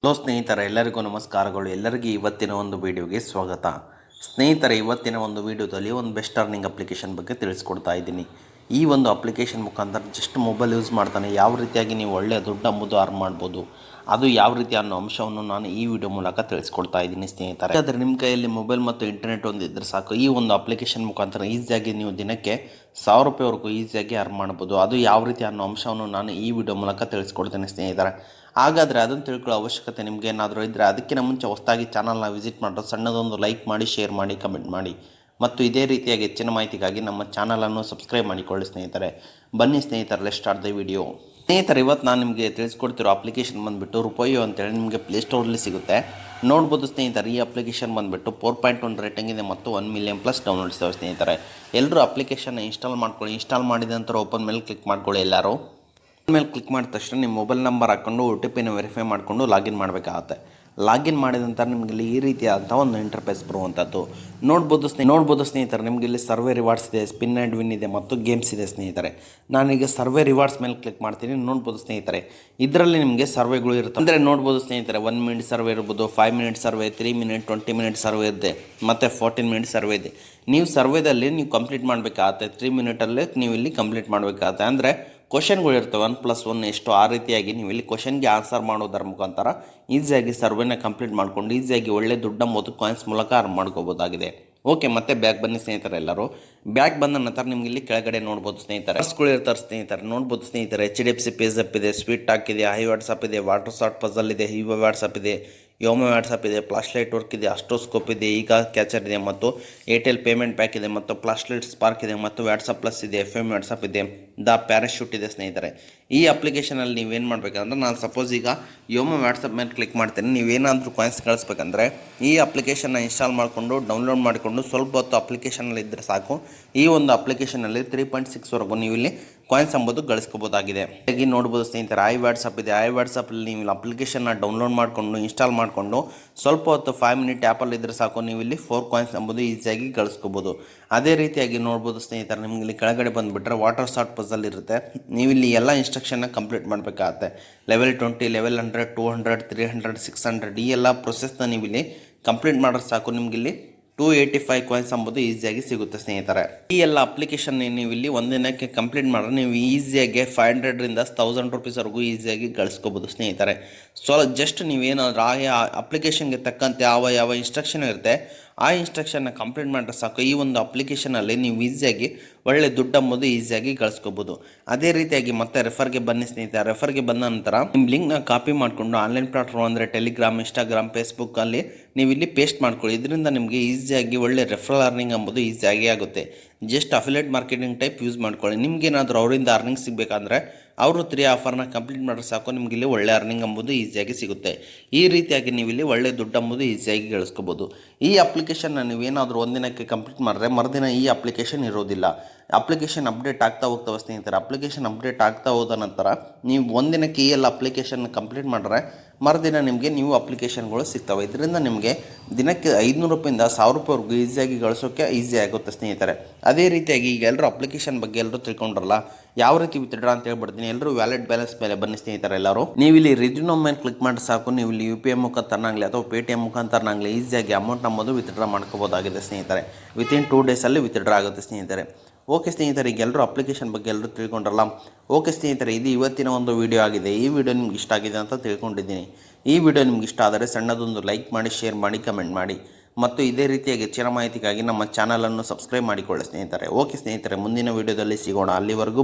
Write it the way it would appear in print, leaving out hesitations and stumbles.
Hello ಸ್ನೇಹಿತರೆ, ಎಲ್ಲರಿಗೂ ನಮಸ್ಕಾರಗಳು. ಎಲ್ಲರಿಗೂ ಇವತ್ತಿನ ಒಂದು ವಿಡಿಯೋಗೆ ಸ್ವಾಗತ. ಸ್ನೇಹಿತರೆ, ಇವತ್ತಿನ ಒಂದು ವಿಡಿಯೋದಲ್ಲಿ ಒಂದು ಬೆಸ್ಟ್ ಅರ್ನಿಂಗ್ ಅಪ್ಲಿಕೇಶನ್ ಬಗ್ಗೆ ತಿಳಿಸ್ಕೊಡ್ತಾ ಇದ್ದೀನಿ. ಈ ಒಂದು ಅಪ್ಲಿಕೇಶನ್ ಮುಖಾಂತರ ಜಸ್ಟ್ ಮೊಬೈಲ್ ಯೂಸ್ ಮಾಡ್ತಾನೆ ಯಾವ ರೀತಿಯಾಗಿ ನೀವು ಒಳ್ಳೆಯ ದುಡ್ಡು ಅಂಬುದು ಅರ್ನ್ ಮಾಡ್ಬೋದು, ಅದು ಯಾವ ರೀತಿ ಅನ್ನೋ ಅಂಶವನ್ನು ನಾನು ಈ ವಿಡಿಯೋ ಮೂಲಕ ತಿಳಿಸ್ಕೊಡ್ತಾ ಇದ್ದೀನಿ ಸ್ನೇಹಿತರೆ. ಆದರೆ ನಿಮ್ಮ ಕೈಯಲ್ಲಿ ಮೊಬೈಲ್ ಮತ್ತು ಇಂಟರ್ನೆಟ್ ಒಂದಿದ್ದರೆ ಸಾಕು, ಈ ಒಂದು ಅಪ್ಲಿಕೇಶನ್ ಮುಖಾಂತರ ಈಸಿಯಾಗಿ ನೀವು ದಿನಕ್ಕೆ 1000 ರೂಪಾಯಿವರೆಗೂ ಈಸಿಯಾಗಿ ಅರ್ನ್ ಮಾಡ್ಬೋದು. ಅದು ಯಾವ ರೀತಿ ಅನ್ನೋ ಅಂಶವನ್ನು ನಾನು ಈ ವಿಡಿಯೋ ಮೂಲಕ ತಿಳಿಸ್ಕೊಡ್ತೇನೆ ಸ್ನೇಹಿತರೆ. ಹಾಗಾದರೆ ಅದನ್ನು ತಿಳ್ಕೊಳ್ಳೋ ಅವಶ್ಯಕತೆ ನಿಮಗೆ ಏನಾದರೂ ಇದ್ದರೆ ಅದಕ್ಕಿಂತ ಮುಂಚೆ ಹೊಸದಾಗಿ ಚಾನಲ್ನ ವಿಸಿಟ್ ಮಾಡೋದು, ಸಣ್ಣದೊಂದು ಲೈಕ್ ಮಾಡಿ, ಶೇರ್ ಮಾಡಿ, ಕಮೆಂಟ್ ಮಾಡಿ ಮತ್ತು ಇದೇ ರೀತಿಯಾಗಿ ಹೆಚ್ಚಿನ ಮಾಹಿತಿಗಾಗಿ ನಮ್ಮ ಚಾನಲನ್ನು ಸಬ್ಸ್ಕ್ರೈಬ್ ಮಾಡಿಕೊಳ್ಳಿ ಸ್ನೇಹಿತರೆ. ಬನ್ನಿ ಸ್ನೇಹಿತರೆ, ಲೆಟ್ಸ್ ಸ್ಟಾರ್ಟ್ ದ ವಿಡಿಯೋ. ಸ್ನೇಹಿತರೆ, ಇವತ್ತು ನಾನು ನಿಮಗೆ ತಿಳಿಸ್ಕೊಡ್ತಿರೋ ಅಪ್ಲಿಕೇಶನ್ ಬಂದುಬಿಟ್ಟು ರುಪಾಯೋ ಅಂತೇಳಿ ನಿಮಗೆ ಪ್ಲೇಸ್ಟೋರಲ್ಲಿ ಸಿಗುತ್ತೆ. ನೋಡ್ಬೋದು ಸ್ನೇಹಿತರೆ, ಈ ಅಪ್ಲಿಕೇಶನ್ ಬಂದುಬಿಟ್ಟು 4.1 ರೇಟಿಂಗ್ ಇದೆ ಮತ್ತು 1 ಮಿಲಿಯನ್ ಪ್ಲಸ್ ಡೌನ್ಲೋಡ್ಸ್ ಇದ್ದಾವೆ ಸ್ನೇಹಿತರೆ. ಎಲ್ಲರೂ ಅಪ್ಲಿಕೇಶನ್ ಇನ್ಸ್ಟಾಲ್ ಮಾಡ್ಕೊಳ್ಳಿ. ಇನ್ಸ್ಟಾಲ್ ಮಾಡಿದ ನಂತರ ಓಪನ್ ಮೇಲೆ ಕ್ಲಿಕ್ ಮಾಡ್ಕೊಳ್ಳಿ. ಎಲ್ಲರೂ ಮೇಲೆ ಕ್ಲಿಕ್ ಮಾಡಿದ ತಕ್ಷಣ ನಿಮ್ಮ ಮೊಬೈಲ್ ನಂಬರ್ ಹಾಕ್ಕೊಂಡು OTP ವೆರಿಫೈ ಮಾಡಿಕೊಂಡು ಲಾಗಿನ್ ಮಾಡಬೇಕಾಗುತ್ತೆ. ಲಾಗಿನ್ ಮಾಡಿದ ನಂತರ ನಿಮಗೆ ಇಲ್ಲಿ ಈ ರೀತಿಯಾದಂಥ ಒಂದು ಇಂಟರ್ಫೇಸ್ ಬರುವಂಥದ್ದು ನೋಡ್ಬೋದು ಸ್ನೇಹಿತರೆ. ನಿಮಗೆ ಇಲ್ಲಿ ಸರ್ವೆ ರಿವಾರ್ಡ್ಸ್ ಇದೆ, ಸ್ಪಿನ್ ಆ್ಯಂಡ್ ವಿನ್ ಇದೆ ಮತ್ತು ಗೇಮ್ಸ್ ಇದೆ ಸ್ನೇಹಿತರೆ. ನಾನೀಗ ಸರ್ವೆ ರಿವಾರ್ಡ್ಸ್ ಮೇಲೆ ಕ್ಲಿಕ್ ಮಾಡ್ತೀನಿ. ನೋಡ್ಬೋದು ಸ್ನೇಹಿತರೆ, ಇದರಲ್ಲಿ ನಿಮಗೆ ಸರ್ವೆಗಳು ಇರುತ್ತೆ. ಅಂದರೆ ನೋಡ್ಬೋದು ಸ್ನೇಹಿತರೆ, 1 ಮಿನಿಟ್ ಸರ್ವೆ ಇರ್ಬೋದು, 5 minute survey, 3 minute, 20 minute survey ಇದೆ ಮತ್ತು 14 ಮಿನಿಟ್ ಸರ್ವೆ ಇದೆ. ನೀವು ಸರ್ವೆದಲ್ಲಿ ನೀವು ಕಂಪ್ಲೀಟ್ ಮಾಡಬೇಕಾಗತ್ತೆ. 3 ಮಿನಿಟಲ್ಲೇ ನೀವು ಇಲ್ಲಿ ಕಂಪ್ಲೀಟ್ ಮಾಡಬೇಕಾಗತ್ತೆ. ಅಂದರೆ ಕ್ವಶನ್ಗಳು ಇರ್ತವೆ, 1+1 ಎಷ್ಟು, ಆ ರೀತಿಯಾಗಿ ನೀವು ಇಲ್ಲಿ ಕ್ವಶನ್ಗೆ ಆನ್ಸರ್ ಮಾಡೋದರ ಮುಖಾಂತರ ಈಸಿಯಾಗಿ ಸರ್ವೆನ ಕಂಪ್ಲೀಟ್ ಮಾಡ್ಕೊಂಡು ಈಸಿಯಾಗಿ ಒಳ್ಳೆ ದುಡ್ಡು ಮತ್ತು ಕಾಯಿನ್ಸ್ ಮೂಲಕ ಅರ್ನ್ ಮಾಡ್ಕೋಬೋದಾಗಿದೆ. ಓಕೆ, ಮತ್ತೆ ಬ್ಯಾಕ್ ಬನ್ನಿ ಸ್ನೇಹಿತರೆ. ಎಲ್ಲರೂ ಬ್ಯಾಕ್ ಬಂದ ನಂತರ ನಿಮ್ಗೆ ಇಲ್ಲಿ ಕೆಳಗಡೆ ನೋಡ್ಬೋದು ಸ್ನೇಹಿತರೆ, ಆಪ್ಸ್ಗಳು ಇರ್ತಾರೆ ಸ್ನೇಹಿತರೆ. ನೋಡ್ಬೋದು ಸ್ನೇಹಿತರೆ, HDFC ಪೇಜಪ್ ಇದೆ, ಸ್ವೀಟ್ ಟಾಕ್ ಇದೆ, ಹೈ ವಾಟ್ಸಪ್ ಇದೆ, ವಾಟರ್ ಸಾರ್ಟ್ ಪಜಲ್ ಇದೆ, ಹಿವೋ ವಾಟ್ಸಪ್ ಇದೆ, ಯೋಮೋ ವಾಟ್ಸಪ್ ಇದೆ, ಫ್ಲಾಶ್ಲೈಟ್ ವರ್ಕ್ ಇದೆ, ಅಸ್ಟ್ರೋಸ್ಕೋಪ್ ಇದೆ, ಈಗ ಕ್ಯಾಚರ್ ಇದೆ ಮತ್ತು ಏರ್ಟೆಲ್ ಪೇಮೆಂಟ್ ಪ್ಯಾಕ್ ಇದೆ ಮತ್ತು ಫ್ಲಾಶ್ಲೈಟ್ ಸ್ಪಾರ್ಕ್ ಇದೆ ಮತ್ತು ವಾಟ್ಸಪ್ ಪ್ಲಸ್ ಇದೆ, FM ವಾಟ್ಸಪ್ ಇದೆ, ದ ಪ್ಯಾರಾಶೂಟ್ ಇದೆ ಸ್ನೇಹಿತರೆ. ಈ ಅಪ್ಲಿಕೇಶನಲ್ಲಿ ನೀವೇನು ಮಾಡಬೇಕಂದ್ರೆ, ನಾನು ಸಪೋಸ್ ಈಗ ಯೋಮೋ ವಾಟ್ಸಪ್ ಮೇಲೆ ಕ್ಲಿಕ್ ಮಾಡ್ತೀನಿ. ನೀವೇನಾದರೂ ಕಾಯಿನ್ಸ್ ಕಳಿಸ್ಬೇಕಂದ್ರೆ ಈ ಅಪ್ಲಿಕೇಶನ್ನ ಇನ್ಸ್ಟಾಲ್ ಮಾಡಿಕೊಂಡು ಡೌನ್ಲೋಡ್ ಮಾಡಿಕೊಂಡು ಸ್ವಲ್ಪ ಹೊತ್ತು ಅಪ್ಲಿಕೇಶನಲ್ಲಿ ಇದ್ದರೆ ಸಾಕು. ಈ ಒಂದು ಅಪ್ಲಿಕೇಶನಲ್ಲಿ 3.6ವರೆಗೂ ನೀವು ಇಲ್ಲಿ ಕಾಯಿನ್ಸ್ ಎಂಬುದು ಗಳಿಸ್ಕೋಬೋದಾಗಿದೆ. ಹಾಗೆ ನೋಡ್ಬೋದು ಸ್ನೇಹಿತರೆ, ಐ ವಾಟ್ಸಪ್ ಇದೆ. ಐ ವಾಟ್ಸಪ್ಪಲ್ಲಿ ನೀವು ಅಪ್ಲಿಕೇಶನ್ನ ಡೌನ್ಲೋಡ್ ಮಾಡಿಕೊಂಡು ಇನ್ಸ್ಟಾಲ್ ಮಾಡಿಕೊಂಡು ಸ್ವಲ್ಪ ಹೊತ್ತು 5 ಮಿನಿಟ್ ಆ್ಯಪಲ್ಲಿ ಇದ್ದರೆ ಸಾಕು, ನೀವು ಇಲ್ಲಿ 4 ಕಾಯಿನ್ಸ್ ಎಂಬುದು ಈಸಿಯಾಗಿ ಗಳಿಸ್ಕೋಬೋದು. ಅದೇ ರೀತಿಯಾಗಿ ನೋಡ್ಬೋದು ಸ್ನೇಹಿತರೆ, ನಿಮ್ಗೆ ಇಲ್ಲಿ ಕೆಳಗಡೆ ಬಂದುಬಿಟ್ರೆ ವಾಟರ್ ಸಾರ್ಟ್ ಪಜಲ್ ಇರುತ್ತೆ. ನೀವು ಇಲ್ಲಿ ಎಲ್ಲ ಇನ್ಸ್ಟ್ರಕ್ಷನ್ನ ಕಂಪ್ಲೀಟ್ ಮಾಡಬೇಕಾಗತ್ತೆ. ಲೆವೆಲ್ 20, ಲೆವೆಲ್ 100, 200, 300, 600 ಈ ಎಲ್ಲ ಪ್ರೊಸೆಸ್ನ ನೀವು ಇಲ್ಲಿ ಕಂಪ್ಲೀಟ್ ಮಾಡಿದ್ರೆ ಸಾಕು, ನಿಮಗಿಲ್ಲಿ 285 ಕಾಯಿನ್ಸ್ ಎಂಬುದು ಈಸಿಯಾಗಿ ಸಿಗುತ್ತೆ ಸ್ನೇಹಿತರೆ. ಈ ಎಲ್ಲ ಅಪ್ಲಿಕೇಶನ್ ನೀವು ಇಲ್ಲಿ ಒಂದಿನಕ್ಕೆ ಕಂಪ್ಲೀಟ್ ಮಾಡಿದ್ರೆ ನೀವು ಈಸಿಯಾಗಿ 500ರಿಂದ 1000 ರೂಪೀಸ್ವರೆಗೂ ಈಸಿಯಾಗಿ ಗಳಿಸ್ಕೋಬೋದು ಸ್ನೇಹಿತರೆ. ಜಸ್ಟ್ ನೀವೇನಾದರೂ ಆ ಅಪ್ಲಿಕೇಶನ್ಗೆ ತಕ್ಕಂತೆ ಯಾವ ಇನ್ಸ್ಟ್ರಕ್ಷನ್ ಇರುತ್ತೆ ಆ ಇನ್ಸ್ಟ್ರಕ್ಷನ್ನ ಕಂಪ್ಲೀಟ್ ಮಾಡಿದ್ರೆ ಸಾಕು. ಈ ಒಂದು ಅಪ್ಲಿಕೇಶನಲ್ಲಿ ನೀವು ಈಸಿಯಾಗಿ ಒಳ್ಳೆ ದುಡ್ಡು ಅಂಬೋದು ಈಸಿಯಾಗಿ ಗಳಿಸ್ಕೋಬೋದು. ಅದೇ ರೀತಿಯಾಗಿ ಮತ್ತೆ ರೆಫರ್ಗೆ ಬನ್ನಿ ಸ್ನೇಹಿತರೆ. ರೆಫರ್ಗೆ ಬಂದ ನಂತರ ನಿಮ್ಮ ಲಿಂಕ್ನ ಕಾಪಿ ಮಾಡಿಕೊಂಡು ಆನ್ಲೈನ್ ಪ್ಲಾಟ್ಫಾರ್ಮ್ ಅಂದರೆ ಟೆಲಿಗ್ರಾಮ್, ಇನ್ಸ್ಟಾಗ್ರಾಮ್, ಫೇಸ್ಬುಕ್ಕಲ್ಲಿ ನೀವು ಇಲ್ಲಿ ಪೇಸ್ಟ್ ಮಾಡ್ಕೊಳ್ಳಿ. ಇದರಿಂದ ನಿಮಗೆ ಈಸಿಯಾಗಿ ಒಳ್ಳೆ ರೆಫರಲ್ ಅರ್ನಿಂಗ್ ಎಂಬುದು ಈಸಿಯಾಗಿ ಆಗುತ್ತೆ. Just affiliate marketing type use ಮಾಡ್ಕೊಳ್ಳಿ. ನಿಮಗೇನಾದರೂ ಅವರಿಂದ ಅರ್ನಿಂಗ್ ಸಿಗಬೇಕಂದ್ರೆ ಅವರು 3 ಆಫರ್ನ ಕಂಪ್ಲೀಟ್ ಮಾಡಿದ್ರೆ ಸಾಕು, ನಿಮಗೆ ಇಲ್ಲಿ ಒಳ್ಳೆ ಅರ್ನಿಂಗ್ ಎಂಬುದು ಈಸಿಯಾಗಿ ಸಿಗುತ್ತೆ. ಈ ರೀತಿಯಾಗಿ ನೀವು ಇಲ್ಲಿ ಒಳ್ಳೆ ದುಡ್ಡು ಎಂಬುದು ಈಸಿಯಾಗಿ ಗಳಿಸ್ಕೋಬೋದು. ಈ ಅಪ್ಲಿಕೇಶನ್ನ ನೀವೇನಾದರೂ ಒಂದಿನಕ್ಕೆ ಕಂಪ್ಲೀಟ್ ಮಾಡಿದ್ರೆ ಮರುದಿನ ಈ ಅಪ್ಲಿಕೇಶನ್ ಇರೋದಿಲ್ಲ. ಅಪ್ಲಿಕೇಶನ್ ಅಪ್ಡೇಟ್ ಆಗ್ತಾ ಹೋಗ್ತವೆ ಸ್ನೇಹಿತರೆ. ಅಪ್ಲಿಕೇಶನ್ ಅಪ್ಡೇಟ್ ಆಗ್ತಾ ಹೋದ ನಂತರ ನೀವು ಒಂದಿನಕ್ಕೆ ಈ ಎಲ್ಲ ಅಪ್ಲಿಕೇಶನ್ ಕಂಪ್ಲೀಟ್ ಮಾಡಿದ್ರೆ ಮರುದಿನ ನಿಮಗೆ ನ್ಯೂ ಅಪ್ಲಿಕೇಶನ್ಗಳು ಸಿಗ್ತವೆ. ಇದರಿಂದ ನಿಮಗೆ ದಿನಕ್ಕೆ 500 ರೂಪಾಯಿಂದ 1000 ರೂಪಾಯಿವರೆಗೂ ಈಸಿಯಾಗಿ ಗಳಿಸೋಕ್ಕೆ ಈಸಿ ಆಗುತ್ತೆ ಸ್ನೇಹಿತರೆ. ಅದೇ ರೀತಿಯಾಗಿ ಈಗ ಎಲ್ಲರೂ ಅಪ್ಲಿಕೇಶನ್ ಬಗ್ಗೆ ಎಲ್ಲರೂ ತಿಳ್ಕೊಂಡ್ರಲ್ಲ, ಯಾವ ರೀತಿ ವಿತ್ಡ್ರಾ ಅಂತ ಹೇಳ್ಬಿಡ್ತೀನಿ. ಎಲ್ಲರೂ ವ್ಯಾಲೆಟ್ ಬ್ಯಾಲೆನ್ಸ್ ಮೇಲೆ ಬನ್ನಿ ಸ್ನೇಹಿತರೆ. ಎಲ್ಲರೂ ನೀವು ಇಲ್ಲಿ ರಿಸ್ಯೂಮ್ ಮೇಲೆ ಕ್ಲಿಕ್ ಮಾಡಿ ಸಾಕು, ನೀವು ಇಲ್ಲಿ UPI ಮುಖಾಂತರನಾಗಲಿ ಅಥವಾ Paytm ಮುಖಾಂತರನಾಗಲಿ ಈಸಿಯಾಗಿ ಅಮೌಂಟ್ ನಮ್ಮದು ವಿತ್ಡ್ರಾ ಮಾಡ್ಕೋಬೋದಾಗಿದೆ ಸ್ನೇಹಿತರೆ. ವಿತಿನ್ 2 ಡೇಸಲ್ಲಿ ವಿತ್ಡ್ರಾ ಆಗುತ್ತೆ ಸ್ನೇಹಿತರೆ. ಓಕೆ ಸ್ನೇಹಿತರೆ, ಈಗ ಎಲ್ಲರೂ ಅಪ್ಲಿಕೇಶನ್ ಬಗ್ಗೆ ಎಲ್ಲರೂ ತಿಳ್ಕೊಂಡ್ರಲ್ಲ. ಓಕೆ ಸ್ನೇಹಿತರೆ, ಇದು ಇವತ್ತಿನ ಒಂದು ವಿಡಿಯೋ ಆಗಿದೆ. ಈ ವಿಡಿಯೋ ನಿಮ್ಗೆ ಇಷ್ಟ ಆಗಿದೆ ಅಂತ ತಿಳ್ಕೊಂಡಿದ್ದೀನಿ. ಈ ವಿಡಿಯೋ ನಿಮ್ಗೆ ಇಷ್ಟ ಆದರೆ ಸಣ್ಣದೊಂದು ಲೈಕ್ ಮಾಡಿ, ಶೇರ್ ಮಾಡಿ, ಕಮೆಂಟ್ ಮಾಡಿ ಮತ್ತು ಇದೇ ರೀತಿಯಾಗಿ ಹೆಚ್ಚಿನ ಮಾಹಿತಿಗಾಗಿ ನಮ್ಮ ಚಾನಲನ್ನು ಸಬ್ಸ್ಕ್ರೈಬ್ ಮಾಡಿಕೊಳ್ಳಿ ಸ್ನೇಹಿತರೆ. ಓಕೆ ಸ್ನೇಹಿತರೆ, ಮುಂದಿನ ವಿಡಿಯೋದಲ್ಲಿ ಸಿಗೋಣ. ಅಲ್ಲಿವರೆಗೂ